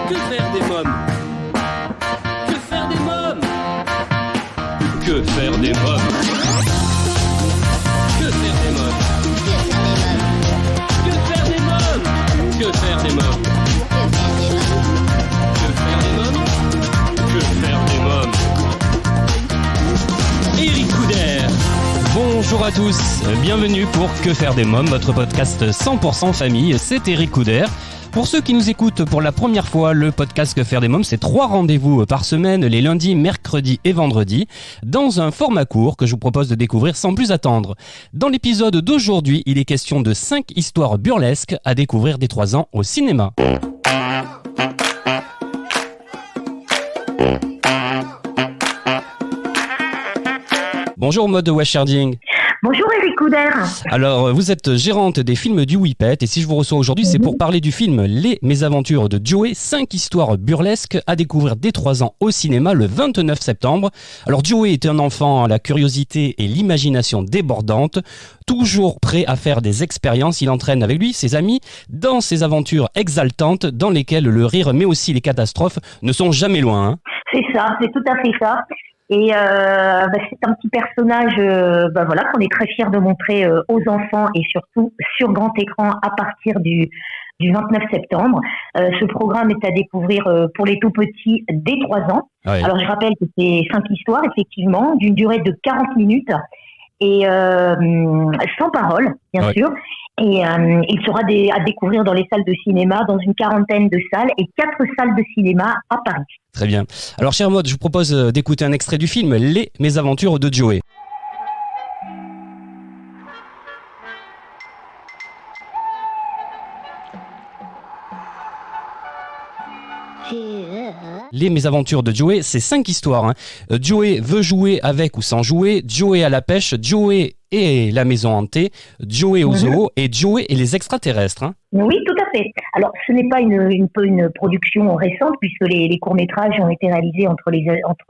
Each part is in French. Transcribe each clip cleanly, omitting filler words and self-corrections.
Que faire des mômes? Que faire des mômes? Que faire des mômes? Que faire des mômes? Que faire des mômes? Que faire des mômes? Que faire des mômes? Que faire des mômes? Eric Couder. Bonjour à tous, bienvenue pour Que faire des mômes, votre podcast 100% famille, c'est Eric Couder. Pour ceux qui nous écoutent pour la première fois, le podcast Que faire des mômes, c'est 3 rendez-vous par semaine, les lundis, mercredis et vendredis, dans un format court que je vous propose de découvrir sans plus attendre. Dans l'épisode d'aujourd'hui, il est question de 5 histoires burlesques à découvrir dès 3 ans au cinéma. Bonjour Maud Washarding. Bonjour Eric Couder. Alors, vous êtes gérante des films du Whippet et si je vous reçois aujourd'hui, c'est pour parler du film Les Mésaventures de Joey, 5 histoires burlesques à découvrir dès 3 ans au cinéma le 29 septembre. Alors, Joey est un enfant à la curiosité et l'imagination débordante, toujours prêt à faire des expériences. Il entraîne avec lui ses amis dans ces aventures exaltantes dans lesquelles le rire mais aussi les catastrophes ne sont jamais loin. Hein. C'est ça, c'est tout à fait ça. Et c'est un petit personnage qu'on est très fiers de montrer aux enfants et surtout sur grand écran à partir du 29 septembre. Ce programme est à découvrir pour les tout petits dès 3 ans. Ah oui. Alors je rappelle que c'est 5 histoires effectivement d'une durée de 40 minutes et sans parole bien sûr. Et il sera à découvrir dans les salles de cinéma, dans une 40aine de salles et 4 salles de cinéma à Paris. Très bien. Alors, chère Maud, je vous propose d'écouter un extrait du film Les Mésaventures de Joey. Les Mésaventures de Joey, c'est 5 histoires. Hein. Joey veut jouer avec ou sans jouer, Joey à la pêche, Joey et la maison hantée, Joey au zoo et Joey et les extraterrestres. Hein. Oui, tout à fait. Alors, ce n'est pas une production récente puisque les courts-métrages ont été réalisés entre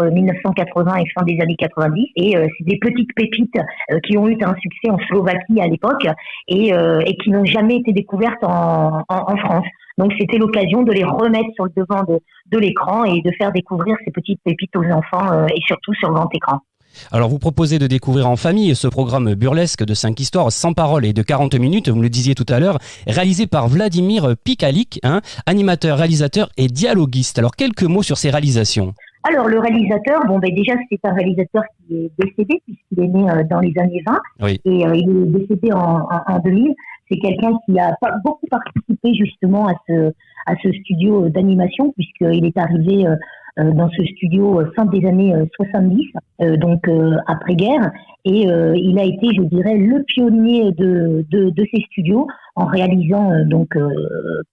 1980 et fin des années 90 et c'est des petites pépites qui ont eu un succès en Slovaquie à l'époque et qui n'ont jamais été découvertes en France. Donc, c'était l'occasion de les remettre sur le devant de l'écran et de faire découvrir ces petites pépites aux enfants et surtout sur grand écran. Alors, vous proposez de découvrir en famille ce programme burlesque de 5 histoires sans parole et de 40 minutes, vous me le disiez tout à l'heure, réalisé par Vladimir Pikalik, animateur, réalisateur et dialoguiste. Alors, quelques mots sur ses réalisations. Alors, le réalisateur, déjà, c'est un réalisateur qui est décédé puisqu'il est né dans les années 20 et il est décédé en 2000. C'est quelqu'un qui a beaucoup participé justement à ce studio d'animation puisqu'il est arrivé dans ce studio fin des années 70, après-guerre, et il a été, je dirais, le pionnier de ces studios en réalisant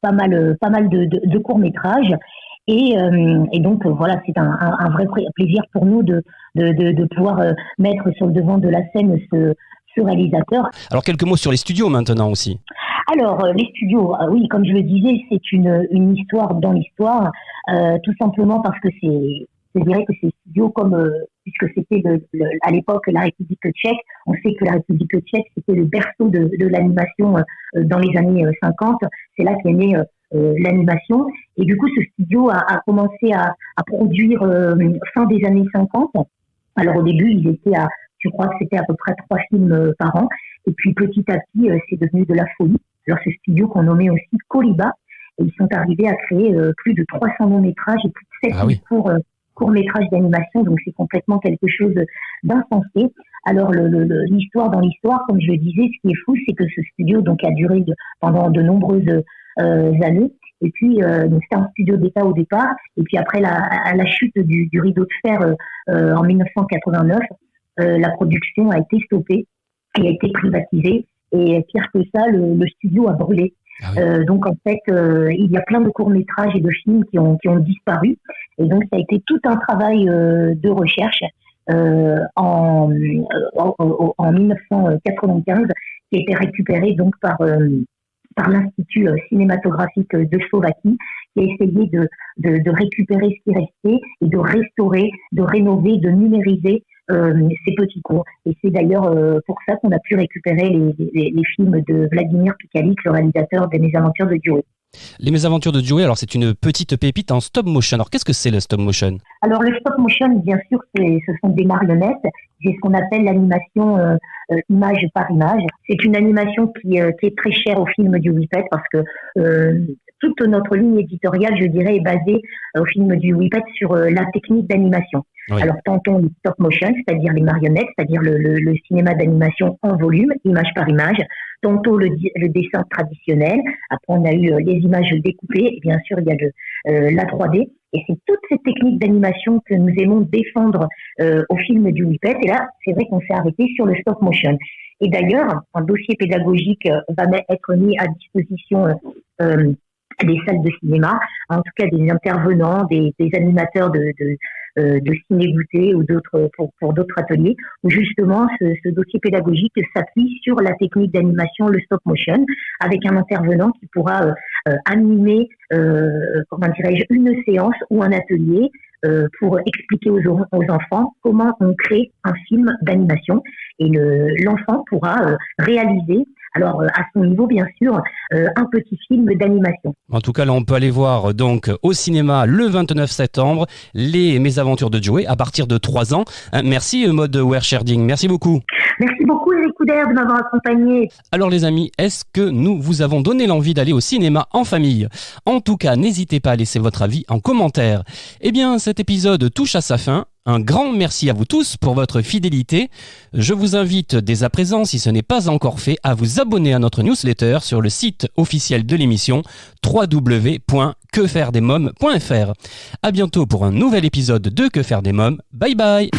pas mal de courts-métrages. Et donc voilà, c'est un vrai plaisir pour nous de pouvoir mettre sur le devant de la scène ce réalisateur. Alors quelques mots sur les studios maintenant aussi. Alors les studios, oui, comme je le disais, c'est une histoire dans l'histoire, tout simplement parce que je dirais que ces studios, puisque c'était à l'époque la République tchèque, on sait que la République tchèque c'était le berceau de l'animation dans les années 50. C'est là qu'est née l'animation. Et du coup, ce studio a commencé à produire fin des années 50. Alors au début, ils étaient je crois que c'était à peu près 3 films par an. Et puis petit à petit, c'est devenu de la folie. Alors ce studio qu'on nommait aussi Coliba, et ils sont arrivés à créer plus de 300 longs-métrages et plus de 7 courts-métrages d'animation. Donc c'est complètement quelque chose d'insensé. Alors l'histoire dans l'histoire, comme je le disais, ce qui est fou, c'est que ce studio a duré pendant de nombreuses années. Et puis c'était un studio d'État au départ. Et puis après la chute du rideau de fer en 1989, la production a été stoppée et a été privatisée. Et pire que ça, le studio a brûlé. Ah oui. Donc en fait, il y a plein de courts-métrages et de films qui ont disparu. Et donc ça a été tout un travail de recherche en 1995 qui a été récupéré donc par l'Institut cinématographique de Slovaquie, qui a essayé de récupérer ce qui restait et de restaurer, de rénover, de numériser ces petits cours. Et c'est d'ailleurs pour ça qu'on a pu récupérer les films de Vladimir Pikalik, le réalisateur des Mésaventures de Joey. Les Mésaventures de Joey, alors c'est une petite pépite en stop motion. Alors qu'est-ce que c'est le stop motion? Alors le stop motion, bien sûr, ce sont des marionnettes. C'est ce qu'on appelle l'animation image par image. C'est une animation qui est très chère au film du Whippet parce que toute notre ligne éditoriale, je dirais, est basée au film du Whippet sur la technique d'animation. Oui. Alors tantôt le stop motion, c'est-à-dire les marionnettes, c'est-à-dire le cinéma d'animation en volume, image par image. Tantôt le dessin traditionnel. Après on a eu les images découpées. Et bien sûr il y a la 3D. Et c'est toutes ces techniques d'animation que nous aimons défendre au film du Whippet. Et là, c'est vrai qu'on s'est arrêté sur le stop motion. Et d'ailleurs, un dossier pédagogique va être mis à disposition des salles de cinéma, en tout cas des intervenants, des animateurs de ciné-goûter ou d'autres pour d'autres ateliers, où justement ce dossier pédagogique s'appuie sur la technique d'animation, le stop motion, avec un intervenant qui pourra animer, une séance ou un atelier pour expliquer aux enfants comment on crée un film d'animation, et l'enfant pourra réaliser, alors à son niveau bien sûr, un petit film d'animation. En tout cas là on peut aller voir donc au cinéma le 29 septembre les Mésaventures de Joey à partir de 3 ans. Merci Maud Werscherding, merci beaucoup. Merci beaucoup Eric Couder de m'avoir accompagné. Alors les amis, est-ce que nous vous avons donné l'envie d'aller au cinéma en famille? En tout cas, n'hésitez pas à laisser votre avis en commentaire. Eh bien cet épisode touche à sa fin. Un grand merci à vous tous pour votre fidélité. Je vous invite dès à présent, si ce n'est pas encore fait, à vous abonner à notre newsletter sur le site officiel de l'émission www.quefairedesmoms.fr. À bientôt pour un nouvel épisode de Que faire des mômes. Bye bye.